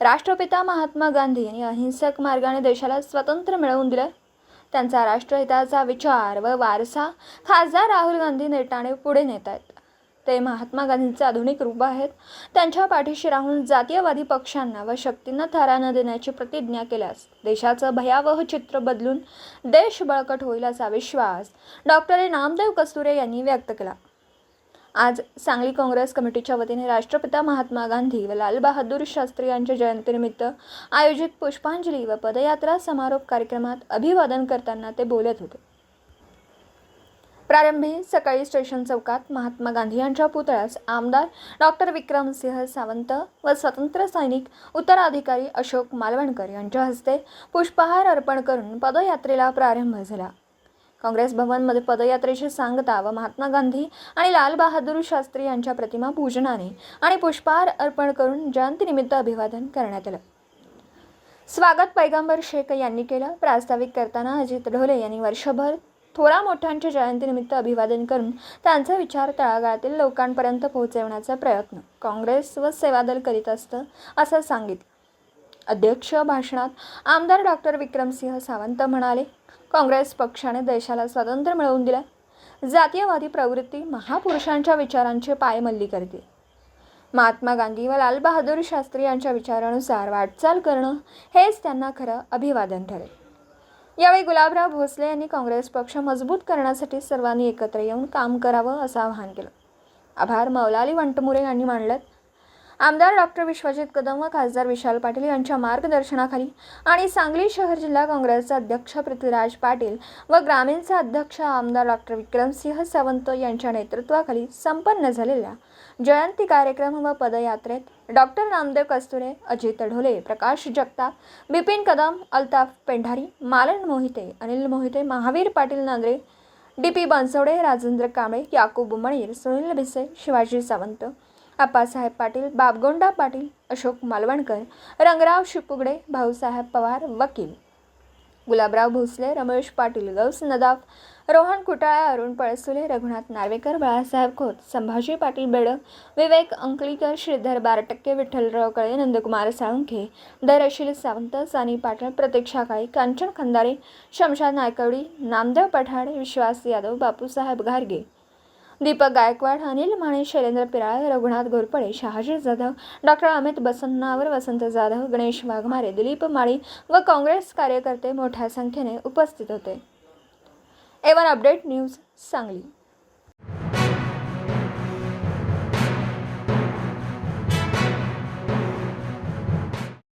राष्ट्रपिता महात्मा गांधी यांनी अहिंसक मार्गाने देशाला स्वातंत्र्य मिळवून दिलं. त्यांचा राष्ट्रहिताचा विचार व वारसा खासदार राहुल गांधी नेटाने पुढे नेत आहेत. ते महात्मा गांधींचे आधुनिक रूप आहेत. त्यांच्या पाठीशी राहून जातीयवादी पक्षांना व शक्तींना थारा न देण्याची प्रतिज्ञा केल्यास देशाचं भयावह चित्र बदलून देश बळकट होईल असा विश्वास डॉक्टर नामदेव कस्तुरे यांनी व्यक्त केला. आज सांगली काँग्रेस कमिटीच्या वतीने राष्ट्रपिता महात्मा गांधी व लाल बहादूर शास्त्री यांच्या जयंतीनिमित्त आयोजित पुष्पांजली व पदयात्रा समारोप कार्यक्रमात अभिवादन करताना ते बोलत होते. प्रारंभी सकाळी स्टेशन चौकात महात्मा गांधी यांच्या पुतळ्यास आमदार डॉक्टर विक्रमसिंह सावंत व स्वातंत्र्य सैनिक उत्तराधिकारी अशोक मालवणकर यांच्या हस्ते पुष्पहार अर्पण करून पदयात्रेला प्रारंभ झाला. काँग्रेस भवनमध्ये पदयात्रेची सांगता व महात्मा गांधी आणि लाल बहादूर शास्त्री यांच्या प्रतिमा पूजनाने आणि पुष्पहार अर्पण करून जयंतीनिमित्त अभिवादन करण्यात आलं. स्वागत पैगंबर शेख यांनी केलं. प्रास्ताविक करताना अजित ढोले यांनी वर्षभर थोरा मोठ्यांच्या जयंतीनिमित्त अभिवादन करून त्यांचे विचार तळागाळातील लोकांपर्यंत पोहोचवण्याचा प्रयत्न काँग्रेस व सेवादल करीत असतं असं सांगितलं. अध्यक्ष भाषणात आमदार डॉक्टर विक्रमसिंह सावंत म्हणाले, काँग्रेस पक्षाने देशाला स्वातंत्र्य मिळवून दिलं. जातीयवादी प्रवृत्ती महापुरुषांच्या विचारांचे पायमल्ली करते. महात्मा गांधी व लाल बहादूर शास्त्री यांच्या विचारानुसार वाटचाल करणं हेच त्यांना खरं अभिवादन ठरेल. यावेळी गुलाबराव भोसले यांनी काँग्रेस पक्ष मजबूत करण्यासाठी सर्वांनी एकत्र येऊन काम करावं असं आवाहन केलं. आभार मौलाली वंटमुरे यांनी मांडलं. आमदार डॉक्टर विश्वजित कदम व खासदार विशाल पाटील यांच्या मार्गदर्शनाखाली आणि सांगली शहर जिल्हा काँग्रेसचे अध्यक्ष पृथ्वीराज पाटील व ग्रामीणचे अध्यक्ष आमदार डॉक्टर विक्रमसिंह सावंत यांच्या नेतृत्वाखाली संपन्न झालेल्या जयंती कार्यक्रम व पदयात्रेत डॉक्टर नामदेव कस्तुरे, अजित ढोले, प्रकाश जगताप, बिपिन कदम, अल्ताफ पेंढारी, मालन मोहिते, अनिल मोहिते, महावीर पाटील नांद्रे, डी.पी. बनसोडे, राजेंद्र कांबळे, याकूब मणीर, सुनील भिसे, शिवाजी सावंत, आप्पासाहेब पाटील, बाबगोंडा पाटील, अशोक मालवणकर, रंगराव शिपुगडे, भाऊसाहेब पवार, वकील गुलाबराव भोसले, रमेश पाटील, गौस नदाफ, रोहन कुटाळा, अरुण पळसुले, रघुनाथ नार्वेकर, बाळासाहेब खोत, संभाजी पाटील बेडक, विवेक अंकलीकर, श्रीधर बारटक्के, विठ्ठलराव कळे, नंदकुमार साळुंखे, धैर्यशील सावंत, सानी पाटील, प्रतीक्षा काळे, कांचन खंदारे, शमशाद नायकवडी, नामदेव पठाड, विश्वास यादव, बापूसाहेब घारगे, दीपक गायकवाड, अनिल माने, शैलेंद्र पिराळे, रघुनाथ घोरपडे, शहाजी जाधव, डॉक्टर अमित बसन्नावर, वसंत जाधव, गणेश वाघमारे, दिलीप माळी व काँग्रेस कार्यकर्ते मोठ्या संख्येने उपस्थित होते. A1 update news Sangli.